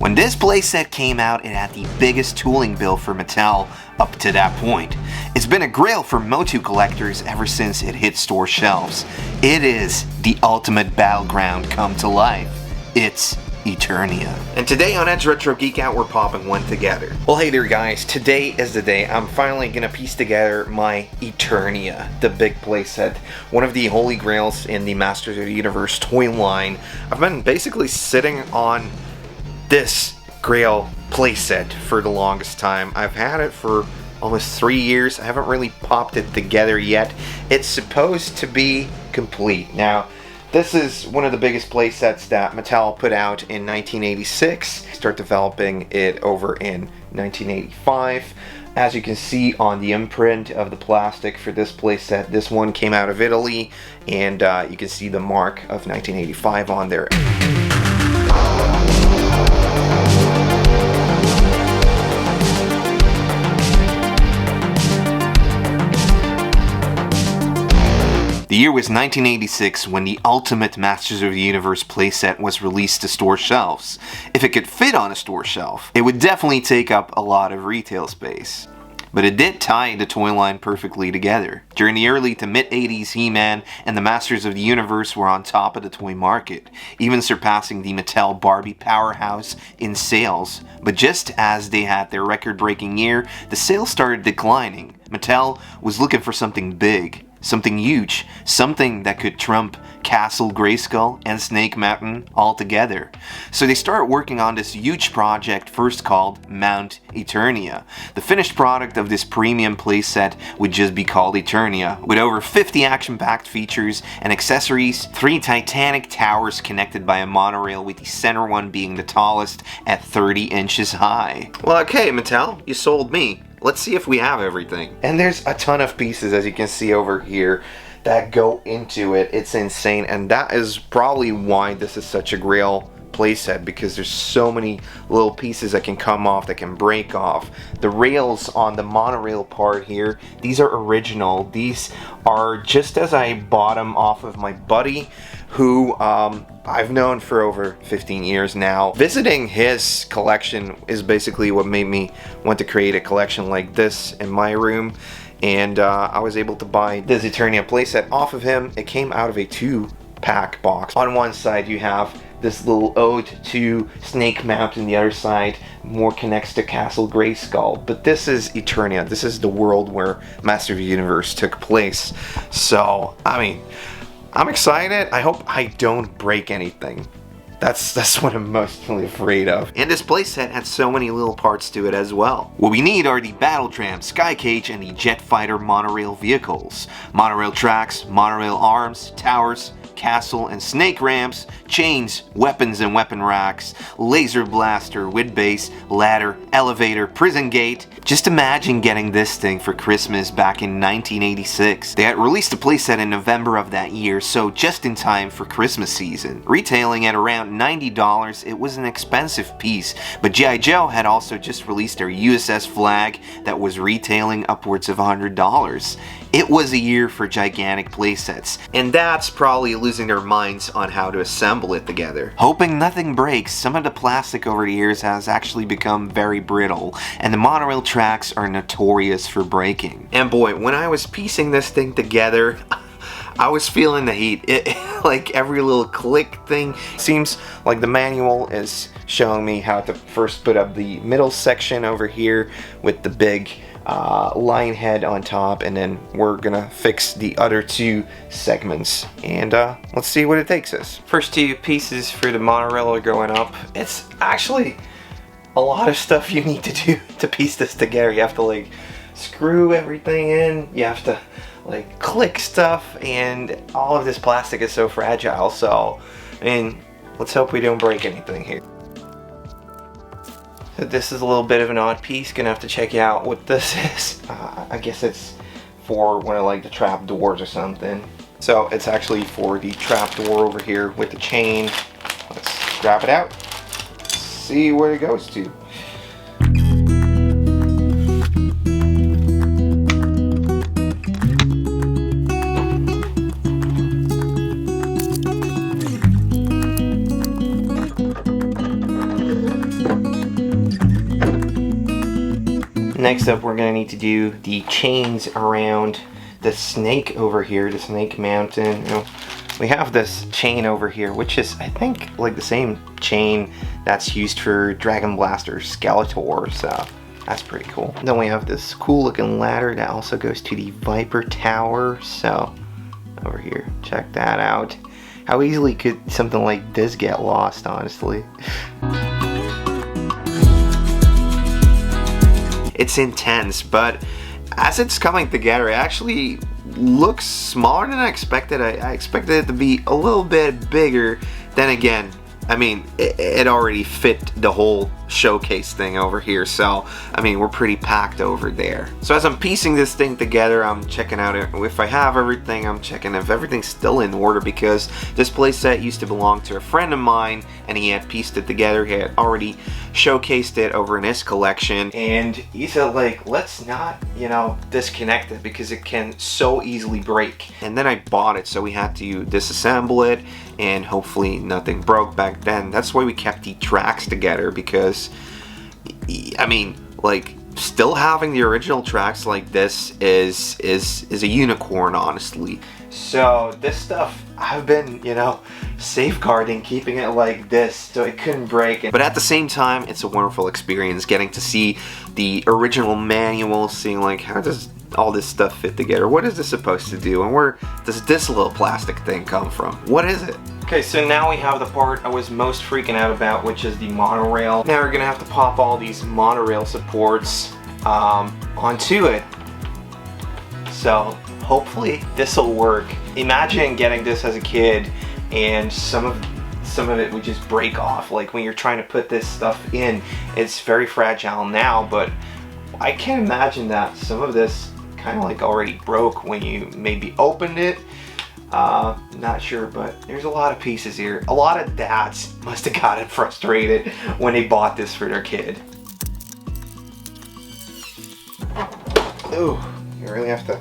When this playset came out, it had the biggest tooling bill for Mattel up to that point. It's been a grail for Motu collectors ever since it hit store shelves. It is the ultimate battleground come to life. It's Eternia. And today on Ed's Retro Geek Out, we're popping one together. Well, hey there guys, today is the day I'm finally gonna piece together my Eternia, the big playset, one of the holy grails in the Masters of the Universe toy line. I've been basically sitting on this Grail playset for the longest time. I've had it for almost 3 years. I haven't really popped it together yet. It's supposed to be complete. Now, this is one of the biggest playsets that Mattel put out in 1986. Start developing it over in 1985. As you can see on the imprint of the plastic for this playset, this one came out of Italy, and you can see the mark of 1985 on there. The year was 1986 when the ultimate Masters of the Universe playset was released to store shelves. If it could fit on a store shelf, it would definitely take up a lot of retail space. But it did tie the toy line perfectly together. During the early to mid-80s, He-Man and the Masters of the Universe were on top of the toy market, even surpassing the Mattel Barbie powerhouse in sales. But just as they had their record-breaking year, the sales started declining. Mattel was looking for something big. Something huge, something that could trump Castle Grayskull and Snake Mountain all together. So they started working on this huge project first called Mount Eternia. The finished product of this premium playset would just be called Eternia, with over 50 action-packed features and accessories, 3 titanic towers connected by a monorail, with the center one being the tallest at 30 inches high. Well, okay, Mattel, you sold me. Let's see if we have everything. And there's a ton of pieces, as you can see over here, that go into it. It's insane, and that is probably why this is such a Grail playset, because there's so many little pieces that can come off, that can break off. The rails on the monorail part here, these are original. These are just as I bought them off of my buddy, who I've known for over 15 years now. Visiting his collection is basically what made me want to create a collection like this in my room, and I was able to buy this Eternia playset off of him. It came out of a 2-pack box. On one side you have this little ode to Snake Mountain, the other side more connects to Castle Grayskull. But this is Eternia. This is the world where Master of the Universe took place. So, I mean, I'm excited. I hope I don't break anything. That's what I'm mostly afraid of. And this playset had so many little parts to it as well. What we need are the battle tram, sky cage, and the jet fighter monorail vehicles. Monorail tracks, monorail arms, towers, castle and snake ramps, chains, weapons and weapon racks, laser blaster with base, ladder, elevator, prison gate. Just imagine getting this thing for Christmas back in 1986. They had released the playset in November of that year, so just in time for Christmas season. Retailing at around $90, it was an expensive piece, but G.I. Joe had also just released their USS Flag that was retailing upwards of $100. It was a year for gigantic playsets, and that's probably losing their minds on how to assemble it together. Hoping nothing breaks, some of the plastic over the years has actually become very brittle, and the monorail tracks are notorious for breaking. And boy, when I was piecing this thing together, I was feeling the heat. Like every little click thing. Seems like the manual is showing me how to first put up the middle section over here with the big line head on top, and then we're gonna fix the other 2 segments, and let's see what it takes us. First 2 pieces for the monorail are going up. It's actually a lot of stuff you need to do to piece this together. You have to like screw everything in, you have to like click stuff, and all of this plastic is so fragile. So, I mean, let's hope we don't break anything here. So this is a little bit of an odd piece. Gonna have to check out what this is. I guess it's for one of like the trap doors or something. So it's actually for the trap door over here with the chain. Let's grab it out. See where it goes to. Next up, we're gonna need to do the chains around the snake over here, the snake mountain. You know, we have this chain over here, which is, I think, like the same chain that's used for Dragon Blaster Skeletor, so that's pretty cool. Then we have this cool looking ladder that also goes to the Viper Tower, so over here, check that out. How easily could something like this get lost, honestly? It's intense, but as it's coming together, it actually looks smaller than I expected. I expected it to be a little bit bigger. Then again, I mean, it already fit the whole showcase thing over here, so I mean, we're pretty packed over there. So as I'm piecing this thing together, I'm checking out if I have everything. I'm checking if everything's still in order, because this playset used to belong to a friend of mine, and he had pieced it together. He had already showcased it over in his collection, and he said, like, let's not, you know, disconnect it because it can so easily break. And then I bought it, so we had to disassemble it, and hopefully nothing broke back then. That's why we kept the tracks together, because I mean, like, still having the original tracks like this is a unicorn, honestly. So this stuff I've been, you know, safeguarding, keeping it like this so it couldn't break. But at the same time, it's a wonderful experience getting to see the original manual, seeing like, how does all this stuff fit together? What is this supposed to do? And where does this little plastic thing come from? What is it? Okay, so now we have the part I was most freaking out about, which is the monorail. Now we're gonna have to pop all these monorail supports onto it. So hopefully this will work. Imagine getting this as a kid and some of it would just break off. Like when you're trying to put this stuff in, it's very fragile now, but I can imagine that some of this kind of like already broke when you maybe opened it. Not sure, but there's a lot of pieces here. A lot of dads must have gotten frustrated when they bought this for their kid. Ooh, you really have to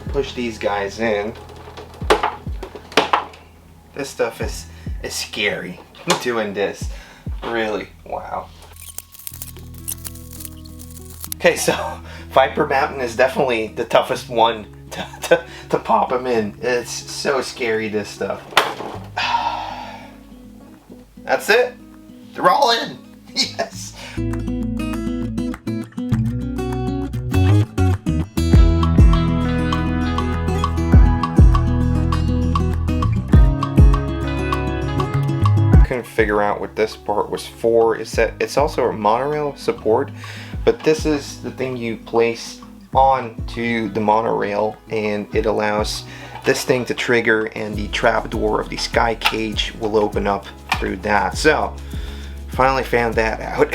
push these guys in. This stuff is scary doing this. Really, wow. Okay, so Viper Mountain is definitely the toughest one to pop them in. It's so scary, this stuff. That's it. They're all in. Yes. Couldn't figure out what this part was for. It's also a monorail support, but this is the thing you place onto the monorail, and it allows this thing to trigger, and the trap door of the sky cage will open up through that. So finally found that out.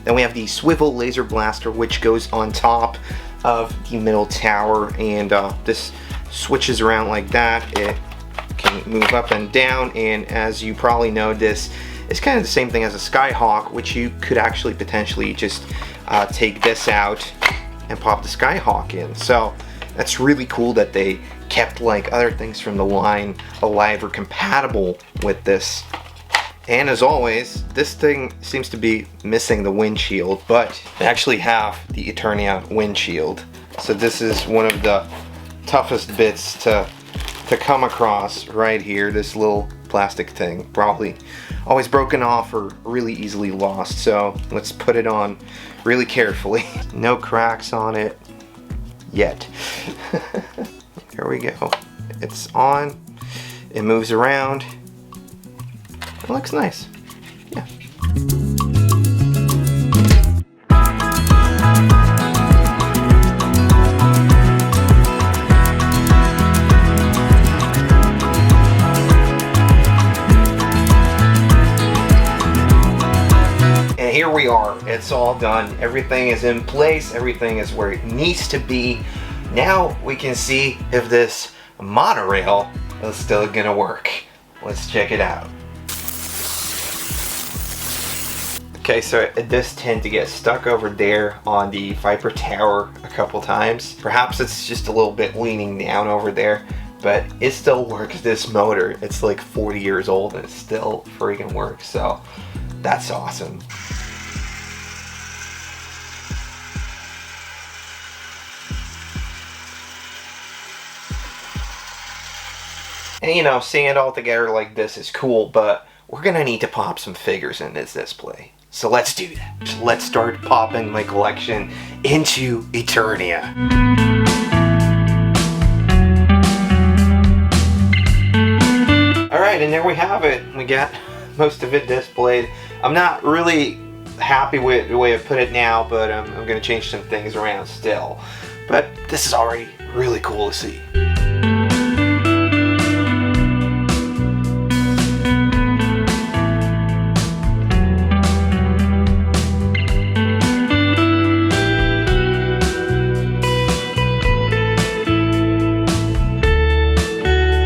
Then we have the swivel laser blaster, which goes on top of the middle tower, and this switches around like that. It can move up and down, and as you probably know, this is kind of the same thing as a Skyhawk, which you could actually potentially just take this out and pop the Skyhawk in. So that's really cool that they kept like other things from the line alive or compatible with this. And as always, this thing seems to be missing the windshield, but they actually have the Eternia windshield. So this is one of the toughest bits to come across right here. This little plastic thing, probably always broken off or really easily lost. So let's put it on really carefully. No cracks on it yet. Here we go. It's on. It moves around. It looks nice. Yeah. Here we are, it's all done. Everything is in place, everything is where it needs to be. Now we can see if this monorail is still gonna work. Let's check it out. Okay, so it does tend to get stuck over there on the Viper Tower a couple times. Perhaps it's just a little bit leaning down over there, but it still works, this motor. It's like 40 years old and it still freaking works, so that's awesome. And you know, seeing it all together like this is cool, but we're gonna need to pop some figures in this display. So let's do that. Let's start popping my collection into Eternia. Alright, and there we have it. We got most of it displayed. I'm not really happy with the way I put it now, but I'm going to change some things around still. But this is already really cool to see.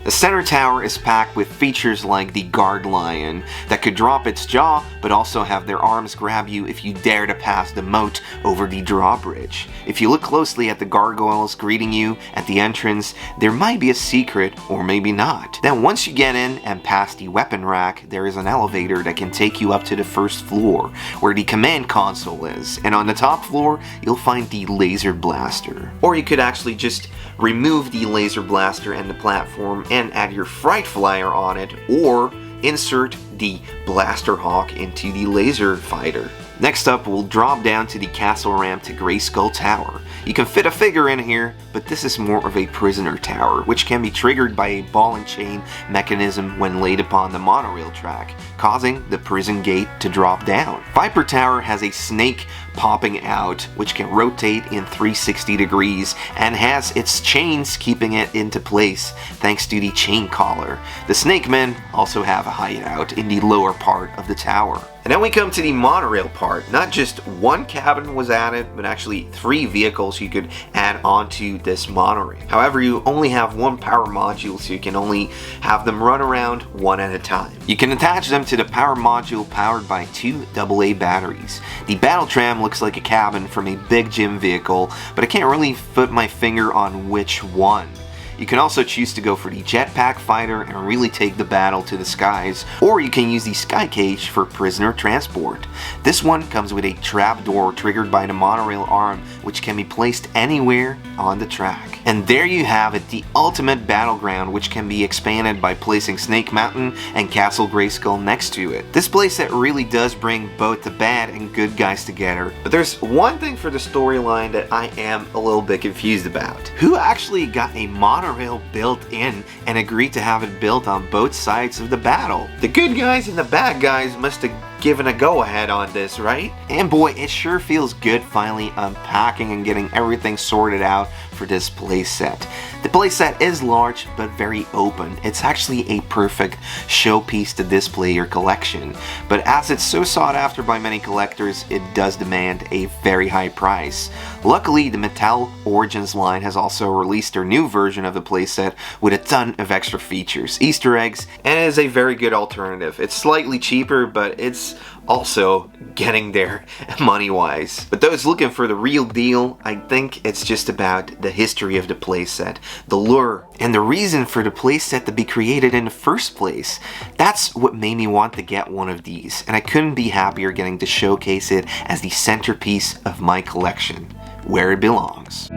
The center tower is packed with features like the guard lion that could drop its jaw but also have their arms grab you if you dare to pass the moat over the drawbridge. If you look closely at the gargoyles greeting you at the entrance, there might be a secret or maybe not. Then once you get in and past the weapon rack, there is an elevator that can take you up to the first floor where the command console is, and on the top floor you'll find the laser blaster. Or you could actually just remove the laser blaster and the platform and add your fright flyer on it, or insert the blaster hawk into the laser fighter. Next up, we'll drop down to the castle ramp to Grayskull Tower. You can fit a figure in here, but this is more of a prisoner tower, which can be triggered by a ball and chain mechanism when laid upon the monorail track, causing the prison gate to drop down. Viper Tower has a snake popping out, which can rotate in 360 degrees and has its chains keeping it into place thanks to the chain collar. The snake men also have a hideout in the lower part of the tower. And then we come to the monorail part. Not just one cabin was added, but actually 3 vehicles you could add onto this monorail. However, you only have one power module, so you can only have them run around one at a time. You can attach them to the power module powered by 2 AA batteries. The battle tram looks like a cabin from a big gym vehicle, but I can't really put my finger on which one. You can also choose to go for the jetpack fighter and really take the battle to the skies, or you can use the sky cage for prisoner transport. This one comes with a trap door triggered by the monorail arm, which can be placed anywhere on the track. And there you have it, the ultimate battleground, which can be expanded by placing Snake Mountain and Castle Grayskull next to it. This playset really does bring both the bad and good guys together, but there's one thing for the storyline that I am a little bit confused about. Who actually got a monorail built in and agreed to have it built on both sides of the battle? The good guys and the bad guys must have given a go-ahead on this, right? And boy, it sure feels good finally unpacking and getting everything sorted out for this playset. The playset is large but very open. It's actually a perfect showpiece to display your collection, but as it's so sought after by many collectors, it does demand a very high price. Luckily, the Mattel Origins line has also released their new version of the playset with a ton of extra features, Easter eggs, and it is a very good alternative. It's slightly cheaper, but it's also getting there money-wise. But those looking for the real deal, I think it's just about the history of the playset, the lure, and the reason for the playset to be created in the first place. That's what made me want to get one of these, and I couldn't be happier getting to showcase it as the centerpiece of my collection, where it belongs.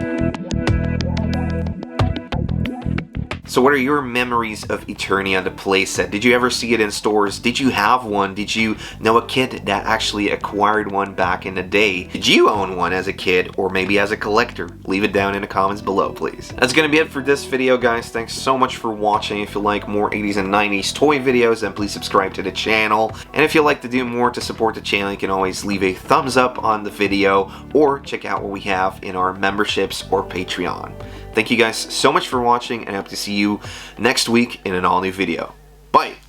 So what are your memories of Eternia, the playset? Did you ever see it in stores? Did you have one? Did you know a kid that actually acquired one back in the day? Did you own one as a kid or maybe as a collector? Leave it down in the comments below, please. That's gonna be it for this video, guys. Thanks so much for watching. If you like more 80s and 90s toy videos, then please subscribe to the channel. And if you'd like to do more to support the channel, you can always leave a thumbs up on the video or check out what we have in our memberships or Patreon. Thank you guys so much for watching, and I hope to see you next week in an all-new video. Bye!